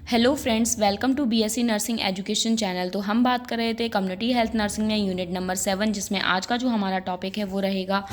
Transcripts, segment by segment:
Hello friends, welcome to BSc nursing education channel. तो हम बात कर रहे थे कम्युनिटी हेल्थ नर्सिंग में यूनिट नंबर 7, जिसमें आज का जो हमारा टॉपिक है वो रहेगा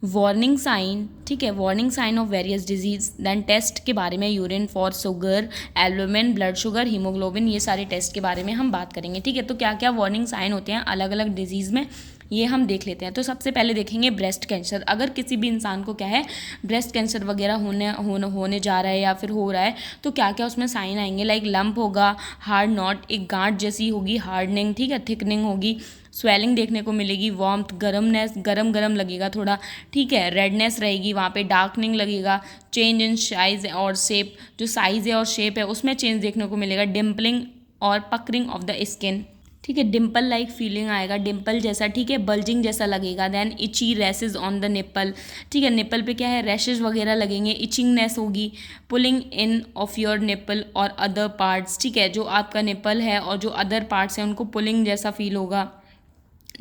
वार्निंग साइन। ठीक है, warning sign of various disease. Then test के बारे में, urine for sugar, albumin, blood sugar, haemoglobin, ये सारे टेस्ट के बारे में हम बात करेंगे। ठीक है, तो क्या क्या वार्निंग साइन होते हैं अलग अलग डिजीज़ में, ये हम देख लेते हैं। तो सबसे पहले देखेंगे ब्रेस्ट कैंसर। अगर किसी भी इंसान को क्या है, ब्रेस्ट कैंसर वगैरह होने जा रहा है या फिर हो रहा है, तो क्या क्या उसमें साइन आएंगे। लाइक लंप होगा, हार्ड नॉट, एक गांठ जैसी होगी, हार्डनिंग, ठीक है, थिकनिंग होगी, स्वेलिंग देखने को मिलेगी, वार्मथ, गरमनेस, गरम गरम लगेगा थोड़ा, ठीक है, रेडनेस रहेगी वहाँ पे, डार्कनिंग लगेगा, चेंज इन साइज और शेप, जो साइज़ है और शेप है उसमें चेंज देखने को मिलेगा, डिम्पलिंग और पकरिंग ऑफ द स्किन, ठीक है, डिम्पल लाइक फीलिंग आएगा, डिम्पल जैसा, ठीक है, बल्जिंग जैसा लगेगा। Then itchy rashes on the nipple, ठीक है, निप्पल पे क्या है, रैशेज वगैरह लगेंगे, इचिंगनेस होगी, pulling in of your nipple और अदर पार्ट्स, ठीक है, जो आपका निप्पल है और जो अदर पार्ट्स हैं उनको पुलिंग जैसा फील होगा।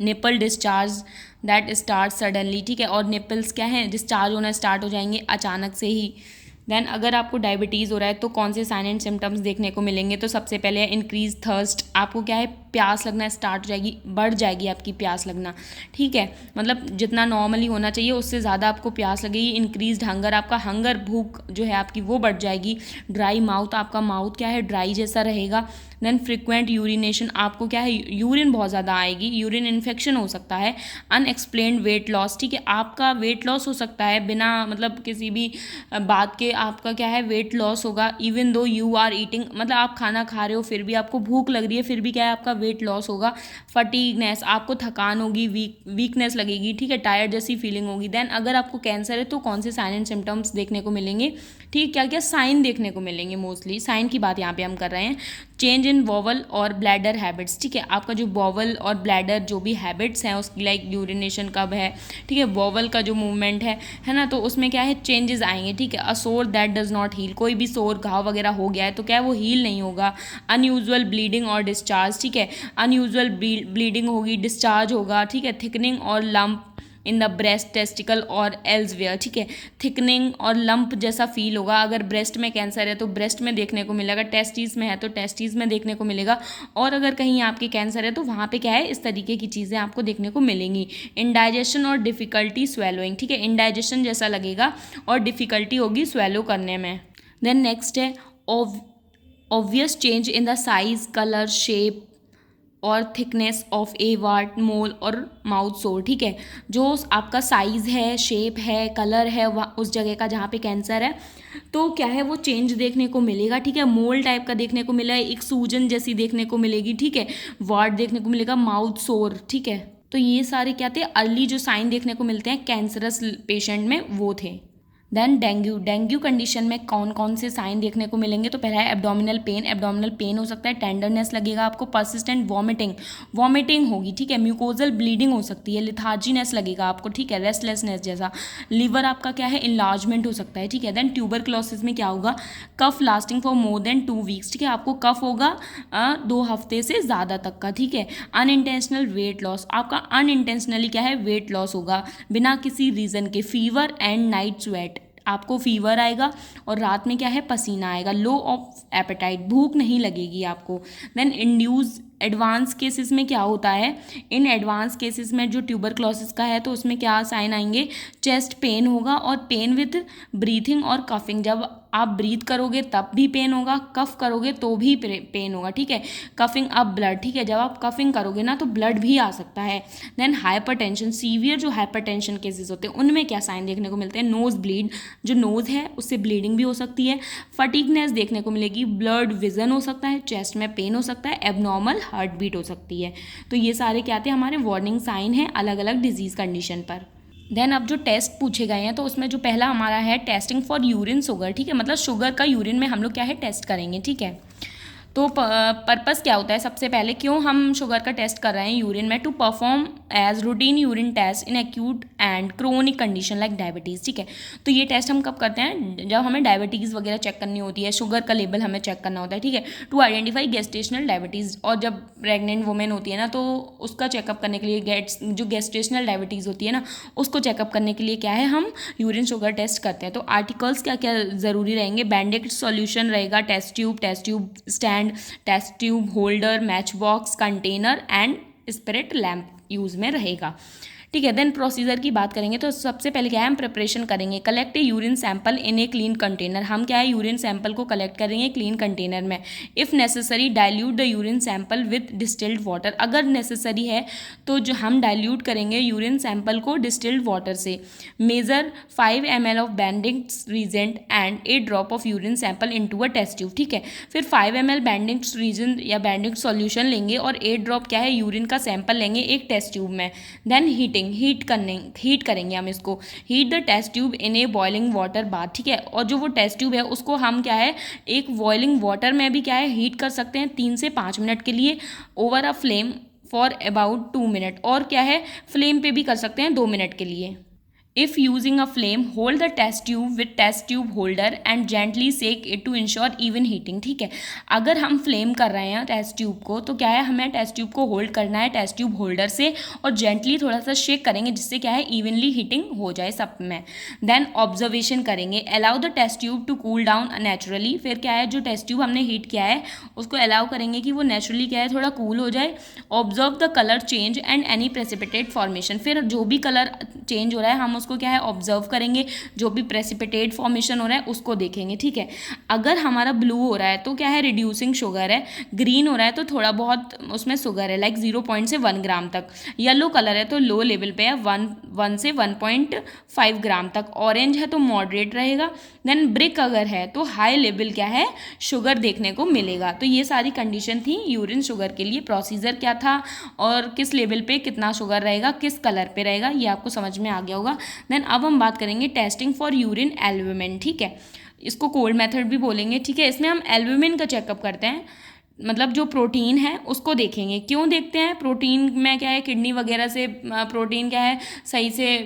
Nipple discharge that start suddenly, ठीक है, और निप्पल्स क्या है, डिस्चार्ज होना स्टार्ट हो जाएंगे अचानक से ही। देन अगर आपको डायबिटीज़ हो रहा है तो कौन से साइन एंड सिम्टम्स देखने को मिलेंगे, तो सबसे पहले है इंक्रीज थर्स्ट, आपको क्या है, प्यास लगना स्टार्ट हो जाएगी, बढ़ जाएगी आपकी प्यास लगना, ठीक है, मतलब जितना नॉर्मली होना चाहिए उससे ज़्यादा आपको प्यास लगेगी। इंक्रीज हंगर, आपका हंगर, भूख जो है आपकी वो बढ़ जाएगी। ड्राई माउथ, आपका माउथ क्या है, ड्राई जैसा रहेगा। देन फ्रिक्वेंट यूरिनेशन, आपको क्या है, यूरिन बहुत ज़्यादा आएगी, यूरिन इन्फेक्शन हो सकता है। अनएक्सप्लेन्ड वेट लॉस, ठीक है, आपका वेट लॉस हो सकता है बिना मतलब किसी भी बात के, आपका क्या है, वेट लॉस होगा। Even though you are eating, मतलब आप खाना खा रहे हो फिर भी आपको भूख लग रही है, फिर भी क्या है, आपका वेट लॉस होगा। फटीगनेस, आपको थकान होगी, वीकनेस लगेगी, ठीक है, टायर्ड जैसी फीलिंग होगी। देन अगर आपको कैंसर है तो कौन से साइन एंड सिम्टम्स देखने को मिलेंगे, ठीक, क्या क्या साइन देखने को मिलेंगे, मोस्टली साइन की बात यहाँ पे हम कर रहे हैं। चेंज इन बॉवल और ब्लैडर हैबिट्स, ठीक है, आपका जो बॉवल और ब्लैडर जो भी हैबिट्स हैं उसकी, लाइक यूरिनेशन कब है, ठीक है, बॉवल का जो मूवमेंट है ना, तो उसमें क्या है, चेंजेस आएंगे, ठीक है। अ सोर दैट डज नॉट हील, कोई भी सोर घाव वगैरह हो गया है तो क्या है, वो हील नहीं होगा। अनयूजुअल ब्लीडिंग और डिस्चार्ज, ठीक है, अनयूजुअल ब्लीडिंग होगी, डिस्चार्ज होगा, ठीक है। थिकनिंग और lump in the breast, testicle और एल्सवेयर, ठीक है, थिकनिंग और लंप जैसा फील होगा। अगर ब्रेस्ट में कैंसर है तो ब्रेस्ट में देखने को मिलेगा, टेस्टीज में है तो टेस्टीज में देखने को मिलेगा, और अगर कहीं आपके कैंसर है तो वहाँ पे क्या है, इस तरीके की चीज़ें आपको देखने को मिलेंगी। इंडाइजेशन और डिफ़िकल्टी स्वेलोइंग, ठीक है, इंडाइजेशन जैसा लगेगा और डिफ़िकल्टी होगी स्वेलो करने में। देन नेक्स्ट है obvious change in the size, colour, shape और थिकनेस ऑफ ए वार्ट, मोल और माउथ सोर, ठीक है, जो आपका साइज़ है, शेप है, कलर है उस जगह का जहाँ पे कैंसर है, तो क्या है, वो चेंज देखने को मिलेगा, ठीक है। मोल टाइप का देखने को मिलेगा, एक सूजन जैसी देखने को मिलेगी, ठीक है, वार्ट देखने को मिलेगा, माउथ सोर, ठीक है। तो ये सारे क्या थे, अर्ली जो साइन देखने को मिलते हैं कैंसरस पेशेंट में, वो थे। देन डेंगू, डेंगू कंडीशन में कौन कौन से साइन देखने को मिलेंगे, तो पहला है एब्डोमिनल पेन, एब्डोमिनल पेन हो सकता है, टेंडरनेस लगेगा आपको, परसिस्टेंट वॉमिटिंग, वॉमिटिंग होगी, ठीक है, म्यूकोजल ब्लीडिंग हो सकती है, लिथार्जीनेस लगेगा आपको, ठीक है, रेस्टलेसनेस जैसा। लिवर आपका क्या है, इन्लार्जमेंट हो सकता है, ठीक है। देन ट्यूबरक्लोसिस में क्या होगा, cough lasting for more than 2 weeks, ठीक है, आपको कफ होगा 2 हफ्ते से ज़्यादा तक का, ठीक है। अनइंटेंशनल वेट लॉस, आपका अनइंटेंशनली क्या है, वेट लॉस होगा बिना किसी रीज़न के। फीवर एंड नाइट स्वेट, आपको फीवर आएगा और रात में क्या है, पसीना आएगा। लो ऑफ एपेटाइट, भूख नहीं लगेगी आपको। देन इंड्यूस, एडवांस केसेस में क्या होता है, इन एडवांस केसेस में जो ट्यूबरक्लोसिस का है तो उसमें क्या साइन आएंगे, चेस्ट पेन होगा और पेन विद ब्रीथिंग और कफिंग, जब आप ब्रीथ करोगे तब भी पेन होगा, कफ करोगे तो भी पेन होगा, ठीक है। कफिंग अप ब्लड, ठीक है, जब आप कफिंग करोगे ना तो ब्लड भी आ सकता है। देन हाइपरटेंशन, सीवियर जो हाइपरटेंशन केसेस होते हैं उनमें क्या साइन देखने को मिलते हैं, नोज ब्लीड, जो नोज़ है उससे ब्लीडिंग भी हो सकती है, फटीगनेस देखने को मिलेगी, ब्लड विजन हो सकता है, चेस्ट में पेन हो सकता है, एबनॉर्मल हार्ट बीट हो सकती है। तो ये सारे क्या थे, हमारे वार्निंग साइन हैं अलग अलग डिजीज़ कंडीशन पर। देन अब जो टेस्ट पूछे गए हैं तो उसमें जो पहला हमारा है टेस्टिंग फॉर यूरिन शुगर, ठीक है, मतलब शुगर का यूरिन में हम लोग क्या है, टेस्ट करेंगे, ठीक है। तो पर्पस क्या होता है, सबसे पहले क्यों हम शुगर का टेस्ट कर रहे हैं यूरिन में, to perform as routine urine test in acute and chronic condition like diabetes, ठीक है। तो ये टेस्ट हम कब करते हैं, जब हमें डायबिटीज़ वगैरह चेक करनी होती है, शुगर का लेवल हमें चेक करना होता है, ठीक है, टू आइडेंटिफाई गेस्टेशनल डायबिटीज़। और जब प्रेग्नेंट वुमेन होती है ना, तो उसका चेकअप करने के लिए जो गेस्टेशनल डायबिटीज़ होती है ना, उसको चेकअप करने के लिए क्या है, हम यूरिन शुगर टेस्ट करते हैं। तो आर्टिकल्स क्या क्या ज़रूरी रहेंगे, बैंडेड सॉल्यूशन रहेगा, test tube stand, test tube holder, match box, container and spirit lamp use में रहेगा, ठीक है। देन प्रोसीजर की बात करेंगे तो सबसे पहले क्या है, हम प्रिपरेशन करेंगे, collect a urine sample in a clean container. हम क्या है, यूरिन सैंपल को कलेक्ट करेंगे क्लीन कंटेनर में। If necessary dilute the urine sample with distilled water, अगर नेसेसरी है तो जो हम डाइल्यूट करेंगे यूरिन सैंपल को डिस्टिल्ड वाटर से। Measure 5 ml of Benedict's reagent and 8 drop of urine sample into a test tube, ठीक है। फिर 5 ml बैंडिक्स रीजेंट या बैंडिक्स सॉल्यूशन लेंगे और 8 ड्रॉप क्या है, यूरिन का सैंपल लेंगे एक टेस्ट ट्यूब में। देन हीट करेंगे हम इसको, heat the test tube in a boiling water bath, ठीक है। और जो वो टेस्ट ट्यूब है उसको हम क्या है, एक बॉइलिंग वाटर में भी क्या है, हीट कर सकते हैं 3 से 5 मिनट के लिए, over a flame for about 2 minute, और क्या है, फ्लेम पे भी कर सकते हैं 2 मिनट के लिए। If using a flame, hold the test tube with test tube holder and gently shake it to ensure even heating, ठीक है। अगर हम फ्लेम कर रहे हैं टेस्ट ट्यूब को, तो क्या है, हमें टेस्ट ट्यूब को होल्ड करना है टेस्ट ट्यूब होल्डर से, और जेंटली थोड़ा सा शेक करेंगे, जिससे क्या है, इवनली हीटिंग हो जाए सब में। देन ऑब्जर्वेशन करेंगे, allow the test tube to cool down naturally. फिर क्या है, जो टेस्ट ट्यूब हमने हीट किया है उसको अलाउ करेंगे कि वो नेचुरली क्या है, थोड़ा कूल हो जाए। Observe the colour change and any precipitate formation, फिर जो भी कलर चेंज हो रहा है हम उसको क्या है, ऑब्जर्व करेंगे, जो भी प्रेसिपिटेट फॉर्मेशन हो रहा है उसको देखेंगे, ठीक है। अगर हमारा ब्लू हो रहा है तो क्या है, रिड्यूसिंग शुगर है, ग्रीन हो रहा है तो थोड़ा बहुत उसमें शुगर है, लाइक 0 से 1 ग्राम तक, येलो कलर है तो लो लेवल पे है, 1 से 1.5 ग्राम तक, ऑरेंज है तो मॉडरेट रहेगा, देन ब्रिक अगर है तो हाई लेवल क्या है, शुगर देखने को मिलेगा। तो ये सारी कंडीशन थी यूरिन शुगर के लिए। प्रोसीजर क्या था और किस लेवल पे कितना शुगर रहेगा, किस कलर पे रहेगा, ये आपको समझ में आ गया होगा। देन अब हम बात करेंगे टेस्टिंग फॉर यूरिन एल्ब्यूमिन, ठीक है। इसको कोल्ड मेथड भी बोलेंगे, ठीक है। इसमें हम एल्ब्यूमिन का चेकअप करते हैं, मतलब जो प्रोटीन है उसको देखेंगे। क्यों देखते हैं, प्रोटीन में क्या है, किडनी वगैरह से प्रोटीन क्या है सही से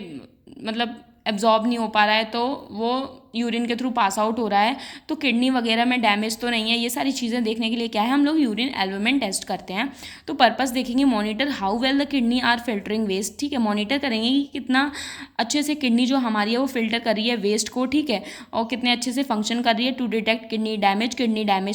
मतलब एब्जॉर्ब नहीं हो पा रहा है, तो वो यूरिन के थ्रू पास आउट हो रहा है, तो किडनी वगैरह में डैमेज तो नहीं है, ये सारी चीज़ें देखने के लिए क्या है, हम लोग यूरिन एल्ब्यूमिन टेस्ट करते हैं। तो पर्पस देखेंगे, monitor how well the kidney are filtering waste, ठीक है। मॉनिटर करेंगे कि कितना अच्छे से किडनी जो हमारी है वो फिल्टर कर रही है वेस्ट को, ठीक है, और कितने अच्छे से फंक्शन कर रही है, टू डिटेक्ट किडनी डैमेज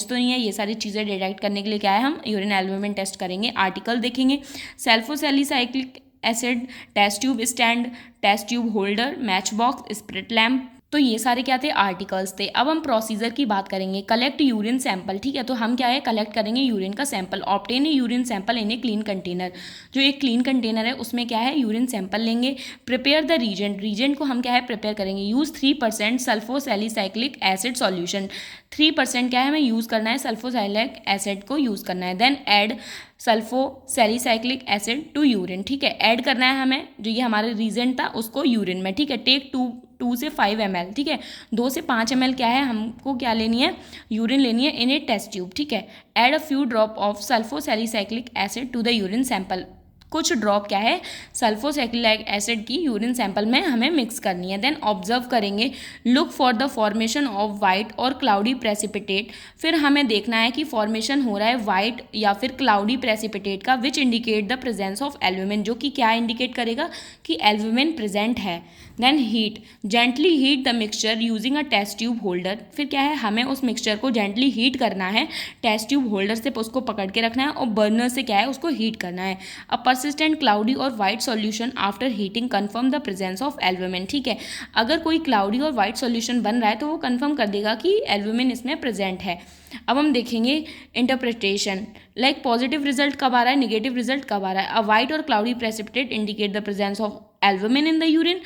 तो नहीं है, ये सारी चीज़ें डिटेक्ट करने के लिए क्या है, हम यूरिन एल्ब्यूमिन टेस्ट करेंगे। आर्टिकल देखेंगे, sulfosalicylic acid, test tube stand, test tube holder, match box, spirit lamp. तो ये सारे क्या थे, आर्टिकल्स थे। अब हम प्रोसीजर की बात करेंगे, कलेक्ट यूरिन सैंपल, ठीक है। तो हम क्या है, कलेक्ट करेंगे यूरिन का sample, obtain a urine sample in a clean container, जो एक क्लीन कंटेनर है उसमें क्या है, यूरिन सैंपल लेंगे। प्रिपेयर द रीजेंट को हम क्या है, प्रिपेयर करेंगे। यूज़ 3% सल्फोसैलिसाइक्लिक एसिड सॉल्यूशन, 3% क्या है, हमें यूज़ करना है, सल्फोसैलिक एसिड को यूज़ करना है। Then add sulfosalicylic acid to urine, ठीक है, ऐड करना है हमें, जो ये हमारा रीजेंट था उसको यूरिन में, ठीक है। टेक 2 से 5 ml, ठीक है, 2 से 5 ml क्या है, हमको क्या लेनी है, यूरिन लेनी है इन ए टेस्ट ट्यूब, ठीक है। Add a few drop of sulfosalicylic acid to the urine sample, कुछ ड्रॉप क्या है, सल्फोसैलिसाइक्लिक एसिड की यूरिन सैंपल में हमें मिक्स करनी है। देन ऑब्जर्व करेंगे, look for the formation of white और क्लाउडी प्रेसिपिटेट, फिर हमें देखना है कि फॉर्मेशन हो रहा है वाइट या फिर क्लाउडी प्रेसिपिटेट का, which indicate the presence of albumin, जो कि क्या इंडिकेट करेगा कि एल्ब्यूमिन प्रेजेंट है। Then heat, gently heat the mixture using a test tube holder, फिर क्या है, हमें उस मिक्सचर को जेंटली हीट करना है, टेस्ट ट्यूब होल्डर से उसको पकड़ के रखना है और बर्नर से क्या है, उसको हीट करना है। अ persistent cloudy और white solution after heating confirm the presence of albumin, ठीक है। अगर कोई क्लाउडी और वाइट सॉल्यूशन बन रहा है तो वो कन्फर्म कर देगा कि एल्ब्यूमिन इसमें प्रेजेंट है। अब हम देखेंगे इंटरप्रिटेशन, लाइक पॉजिटिव रिजल्ट कब आ रहा है, नेगेटिव रिजल्ट कब आ रहा है। अ वाइट और cloudy precipitate indicate the presence of albumin in the urine,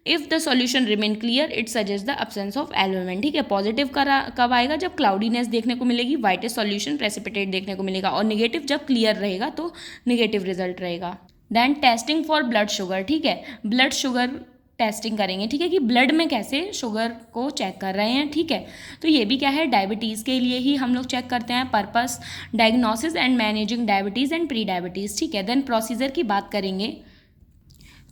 if the solution remain clear it suggest the absence of albumin, ठीक है। पॉजिटिव कब आएगा, जब क्लाउडीनेस देखने को मिलेगी, वाइटेस्ट सॉल्यूशन प्रेसिपिटेट देखने को मिलेगा, और नेगेटिव जब क्लियर रहेगा तो नेगेटिव रिजल्ट रहेगा। Then testing for blood sugar, ठीक है, ब्लड शुगर टेस्टिंग करेंगे, ठीक है, कि ब्लड में कैसे शुगर को चेक कर रहे हैं, ठीक है। तो ये भी क्या है, डायबिटीज़ के लिए ही हम लोग चेक करते हैं, purpose diagnosis and managing diabetes and pre diabetes, ठीक है। देन प्रोसीजर की बात करेंगे,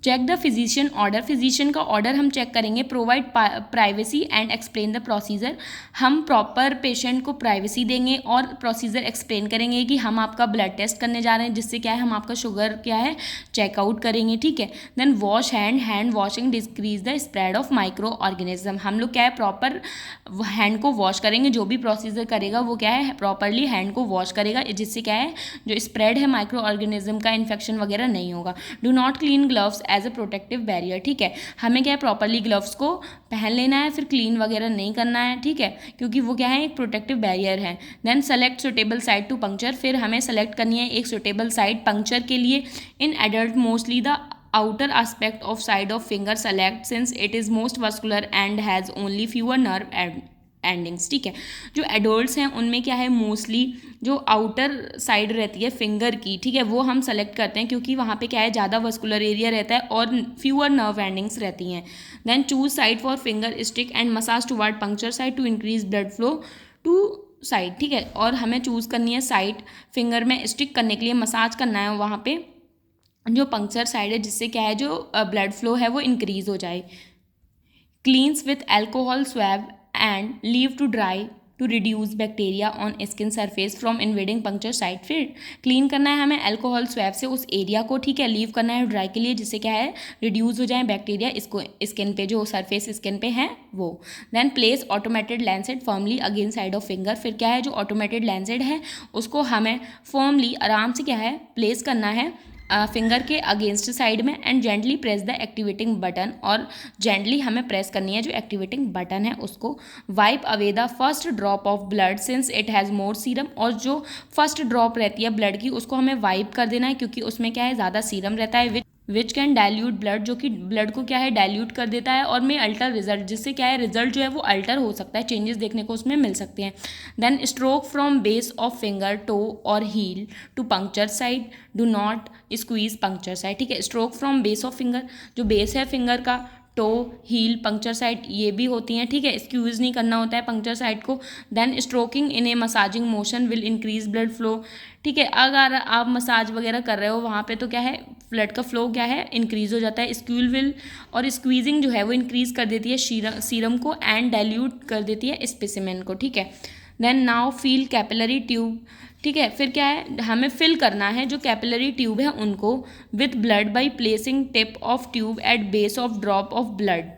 check the physician order, physician का ऑर्डर हम चेक करेंगे, provide privacy and explain the procedure, हम प्रॉपर पेशेंट को प्राइवेसी देंगे और प्रोसीजर एक्सप्लेन करेंगे कि हम आपका ब्लड टेस्ट करने जा रहे हैं, जिससे क्या है हम आपका शुगर क्या है चेकआउट करेंगे, ठीक है। Then wash hand, hand washing decrease the spread of microorganism, हम लोग क्या है प्रॉपर हैंड को वॉश करेंगे, जो भी प्रोसीजर करेगा वो क्या है प्रॉपरली हैंड को वॉश करेगा, जिससे क्या है जो स्प्रेड है माइक्रो ऑर्गेनिज्म का इन्फेक्शन वगैरह नहीं होगा। Do not clean gloves as a protective barrier, ठीक है, हमें क्या है प्रॉपरली ग्लव्स को पहन लेना है, फिर क्लीन वगैरह नहीं करना है, ठीक है, क्योंकि वो क्या है एक प्रोटेक्टिव बैरियर है। Then select suitable site to puncture, फिर हमें सेलेक्ट करनी है एक सुटेबल साइट पंक्चर के लिए। In adult mostly the outer aspect of side of finger select since it is most vascular and has only fewer nerve endings, ठीक है। जो एडल्ट्स हैं उनमें क्या है मोस्टली जो आउटर साइड रहती है फिंगर की, ठीक है, वो हम सेलेक्ट करते हैं क्योंकि वहाँ पे क्या है ज़्यादा वस्कुलर एरिया रहता है और फ्यूअर नर्व एंडिंग्स रहती हैं। Then choose side for finger stick and massage toward puncture side to increase blood flow to side, ठीक है, और हमें चूज़ करनी है साइड फिंगर में स्टिक करने के लिए, मसाज करना है वहाँ पे जो पंक्चर साइड है, जिससे क्या है जो ब्लड फ्लो है वो इंक्रीज हो जाए। Cleanse with alcohol swab and leave to dry to reduce bacteria on skin surface from invading puncture site, फिर क्लीन करना है हमें एल्कोहल स्वैब से उस एरिया को, ठीक है, लीव करना है ड्राई के लिए, जिससे क्या है रिड्यूस हो जाए बैक्टीरिया इसको स्किन पे जो सरफेस स्किन पे है वो। Then place automated lancet firmly again side of finger, फिर क्या है जो ऑटोमेटेड लैंसेट है उसको हमें फर्मली आराम से क्या है प्लेस करना है फिंगर के अगेंस्ट साइड में and gently press the activating button, और जेंटली हमें प्रेस करनी है जो एक्टिवेटिंग बटन है उसको। Wipe away the first drop of blood since it has more serum, और जो फर्स्ट ड्रॉप रहती है ब्लड की उसको हमें वाइप कर देना है क्योंकि उसमें क्या है ज़्यादा सीरम रहता है, विच कैन डाइल्यूट ब्लड, जो कि ब्लड को क्या है डाइल्यूट कर देता है और में अल्टर रिजल्ट, जिससे क्या है रिजल्ट जो है वो अल्टर हो सकता है, चेंजेस देखने को उसमें मिल सकते हैं। Then stroke from base of finger toe और heel to puncture side, do not squeeze puncture side, ठीक है, stroke from base of finger, जो बेस है फिंगर का, टो हील पंक्चर साइड ये भी होती हैं, ठीक है, स्क्यूज नहीं करना होता है पंक्चर साइड को। Then stroking in a massaging motion will increase blood flow, ठीक है, अगर आप मसाज वगैरह कर रहे हो वहाँ पे तो क्या है ब्लड का फ्लो क्या है इंक्रीज हो जाता है। स्क्यूल विल और स्क्वीजिंग जो है वो इंक्रीज कर देती है सीरम को एंड डाइल्यूट कर देती है स्पेसिमेन को, ठीक है। Then now fill capillary tube, ठीक है, फिर क्या है हमें फिल करना है जो कैपिलरी ट्यूब है उनको with blood by placing tip of tube at base of drop of blood.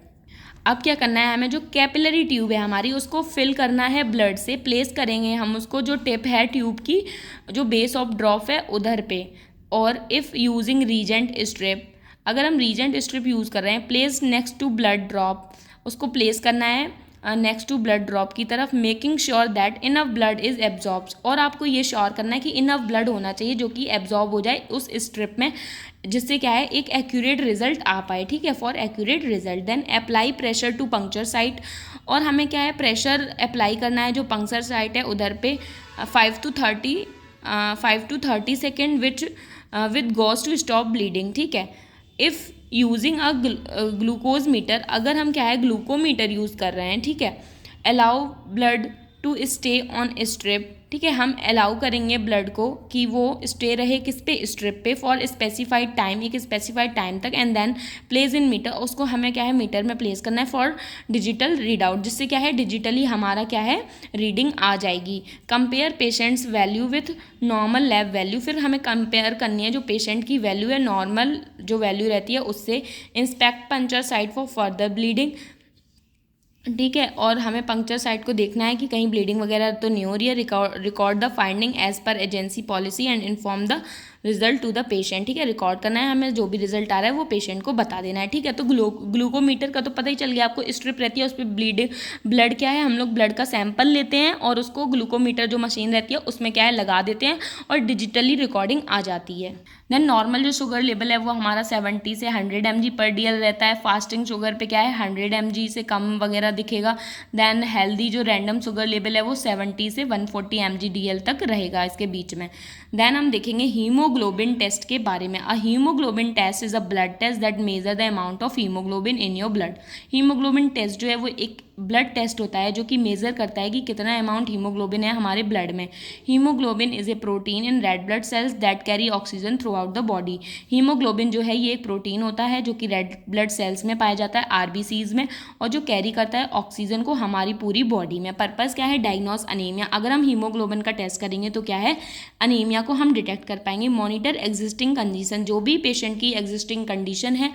अब क्या करना है हमें जो कैपिलरी ट्यूब है हमारी उसको फिल करना है ब्लड से, प्लेस करेंगे हम उसको जो टिप है ट्यूब की जो बेस ऑफ ड्रॉप है उधर पे। और इफ़ यूजिंग रीजेंट स्ट्रिप, अगर हम रीजेंट स्ट्रिप यूज़ कर रहे हैं, place next to blood drop, उसको प्लेस करना है नेक्स्ट टू ब्लड ड्रॉप की तरफ, making sure that enough blood is absorb, और आपको ये श्योर करना है कि इनफ ब्लड होना चाहिए जो कि एब्जॉर्ब हो जाए उस स्ट्रिप में, जिससे क्या है एक एक्यूरेट रिजल्ट आ पाए, ठीक है, for accurate result. Then apply pressure to puncture site, और हमें क्या है प्रेशर अप्लाई करना है जो पंक्चर साइट है उधर पे 5 to 30 second with gauze to stop bleeding, ठीक है। If using a glucose meter, अगर हम क्या है ग्लूकोमीटर यूज़ कर रहे हैं, ठीक है, allow blood to stay on strip, ठीक है, हम अलाउ करेंगे ब्लड को कि वो स्टे रहे किस पे स्ट्रिप पे फॉर स्पेसिफाइड टाइम, एक स्पेसिफाइड टाइम तक, and then place in meter, उसको हमें क्या है मीटर में प्लेस करना है फॉर डिजिटल रीड आउट, जिससे क्या है डिजिटली हमारा क्या है रीडिंग आ जाएगी। Compare patients value with normal lab value, फिर हमें कंपेयर करनी है जो पेशेंट की वैल्यू है नॉर्मल जो वैल्यू रहती है उससे। Inspect puncture site for further bleeding, ठीक है, और हमें पंक्चर साइट को देखना है कि कहीं ब्लीडिंग वगैरह तो नहीं हो रही है। Record the finding as per agency policy and inform the result to the patient, ठीक है, रिकॉर्ड करना है हमें, जो भी रिजल्ट आ रहा है वो पेशेंट को बता देना है, ठीक है। तो ग्लूकोमीटर का तो पता ही चल गया आपको, स्ट्रिप रहती है उस पर ब्लड क्या है हम लोग ब्लड का सैंपल लेते हैं और उसको ग्लूकोमीटर जो मशीन रहती है उसमें क्या है लगा देते हैं और डिजिटली रिकॉर्डिंग आ जाती है। देन नॉर्मल जो शुगर लेवल है वो हमारा 70 से 100 mg पर DL रहता है। फास्टिंग शुगर पे क्या है 100 mg से कम वगैरह दिखेगा। देन हेल्दी जो रैंडम शुगर लेवल है वो 70 से 140 mg DL तक रहेगा इसके बीच में। देन हम देखेंगे हीमोग्लोबिन हीमोग्लोबिन टेस्ट के बारे में। A haemoglobin test is a blood test that measure the amount of haemoglobin in your blood. Haemoglobin test जो है वो एक ब्लड टेस्ट होता है जो कि मेज़र करता है कि कितना अमाउंट हीमोग्लोबिन है हमारे ब्लड में। Haemoglobin is a protein in red blood cells that carry oxygen through out the body. Haemoglobin जो है ये एक प्रोटीन होता है जो कि रेड ब्लड सेल्स में पाया जाता है, आरबीसीज में, और जो कैरी करता है ऑक्सीजन को हमारी पूरी बॉडी में। पर्पज़ क्या है? Diagnose anaemia. अगर हम हीमोग्लोबिन का टेस्ट करेंगे तो क्या है, अनीमिया को हम डिटेक्ट कर पाएंगे। मॉनिटर एग्जिस्टिंग कंडीशन, जो भी पेशेंट की एग्जिस्टिंग कंडीशन है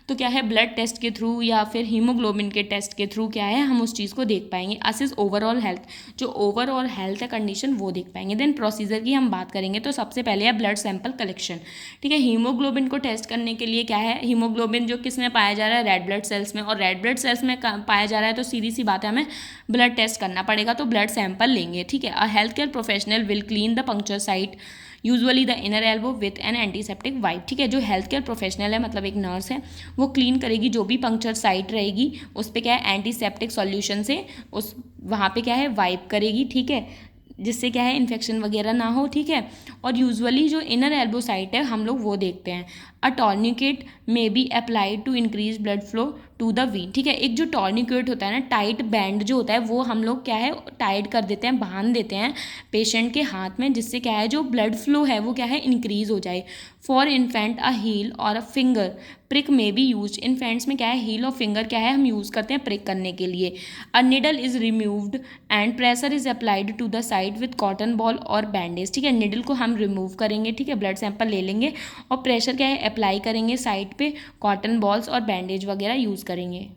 तो क्या है, ब्लड टेस्ट के थ्रू या फिर हीमोग्लोबिन के टेस्ट के थ्रू क्या है, हम उस चीज़ को देख पाएंगे। असिस ओवरऑल हेल्थ, जो ओवरऑल हेल्थ है कंडीशन वो देख पाएंगे। देन प्रोसीजर की हम बात करेंगे तो सबसे पहले है ब्लड सैंपल कलेक्शन। ठीक है, हीमोग्लोबिन को टेस्ट करने के लिए क्या है, हीमोग्लोबिन जो किस में पाया जा रहा है, रेड ब्लड सेल्स में, और रेड ब्लड सेल्स में पाया जा रहा है तो सीधी सी बात है हमें ब्लड टेस्ट करना पड़ेगा, तो ब्लड सैंपल लेंगे। ठीक है, अ health care professional will clean the puncture site usually the inner elbow with an antiseptic wipe. ठीक है, जो हेल्थ केयर प्रोफेशनल है मतलब एक नर्स है, वो क्लीन करेगी जो भी पंक्चर साइट रहेगी उस पर क्या है, एंटीसेप्टिक सॉल्यूशन से उस वहाँ पे क्या है वाइप करेगी। ठीक है, जिससे क्या है इन्फेक्शन वगैरह ना हो। ठीक है, और यूजुअली जो इनर एल्बो साइट है हम लोग वो देखते हैं। A tourniquet may be applied to increase blood flow to the vein. ठीक है, एक जो टॉर्निकेट होता है ना, टाइट बैंड जो होता है वो हम लोग क्या है टाइट कर देते हैं, बांध देते हैं पेशेंट के हाथ में, जिससे क्या है जो ब्लड फ्लो है वो क्या है इंक्रीज हो जाए। फॉर इन्फेंट अ हील और a finger prick may be use. Infants में क्या है, हील और फिंगर क्या है हम यूज़ करते हैं प्रिक करने के लिए। A needle is removed and pressure is applied to the side with cotton ball और बैंडेज। ठीक है, निडल को हम रिमूव करेंगे, ठीक है, ब्लड सैंपल ले लेंगे और प्रेशर क्या है अप्लाई करेंगे साइड पे, कॉटन बॉल्स और बैंडेज वगैरह यूज़ करेंगे।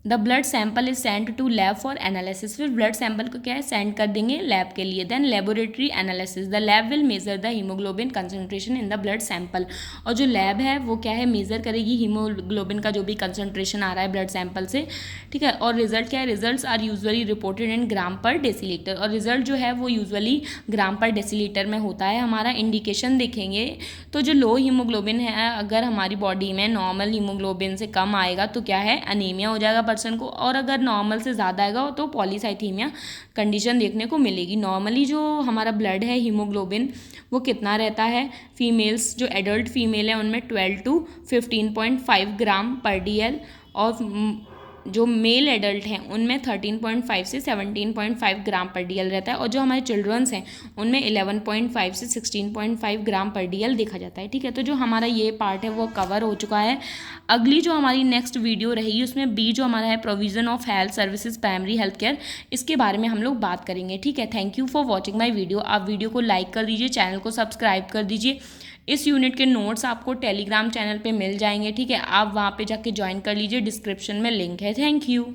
The blood sample is send to lab for analysis. फिर ब्लड सैंपल को क्या है सेंड कर देंगे लैब के लिए। Then laboratory analysis, the lab will measure the haemoglobin concentration in the blood sample. और जो लैब है वो क्या है मेजर करेगी हीमोग्लोबिन का जो भी कंसनट्रेशन आ रहा है ब्लड सैंपल से। ठीक है, और रिजल्ट क्या है, results are usually reported in gram per decilitre. और रिजल्ट जो है वो यूजुअली ग्राम पर डेसीलीटर में होता है। हमारा इंडिकेशन देखेंगे तो जो लो हीमोग्लोबिन है अगर हमारी बॉडी में नॉर्मल हीमोग्लोबिन से कम आएगा तो क्या है अनीमिया हो जाएगा पर्सन को, और अगर नॉर्मल से ज़्यादा आएगा तो पॉलीसाइथीमिया कंडीशन देखने को मिलेगी। नॉर्मली जो हमारा ब्लड है हीमोग्लोबिन वो कितना रहता है, फीमेल्स जो एडल्ट फीमेल है उनमें 12 to 15.5 ग्राम पर DL, और जो मेल एडल्ट हैं उनमें 13.5 से 17.5 ग्राम पर DL रहता है, और जो हमारे चिल्ड्रंस हैं उनमें 11.5 से 16.5 ग्राम पर DL देखा जाता है। ठीक है, तो जो हमारा ये पार्ट है वो कवर हो चुका है। अगली जो हमारी नेक्स्ट वीडियो रहेगी उसमें बी जो हमारा है provision of health services primary health care, इसके बारे में हम लोग बात करेंगे। ठीक है, thank you for watching my video. आप वीडियो को लाइक कर दीजिए, चैनल को सब्सक्राइब कर दीजिए। इस यूनिट के नोट्स आपको टेलीग्राम चैनल पे मिल जाएंगे। ठीक है, आप वहाँ पे जाके ज्वाइन कर लीजिए, डिस्क्रिप्शन में लिंक है। Thank you.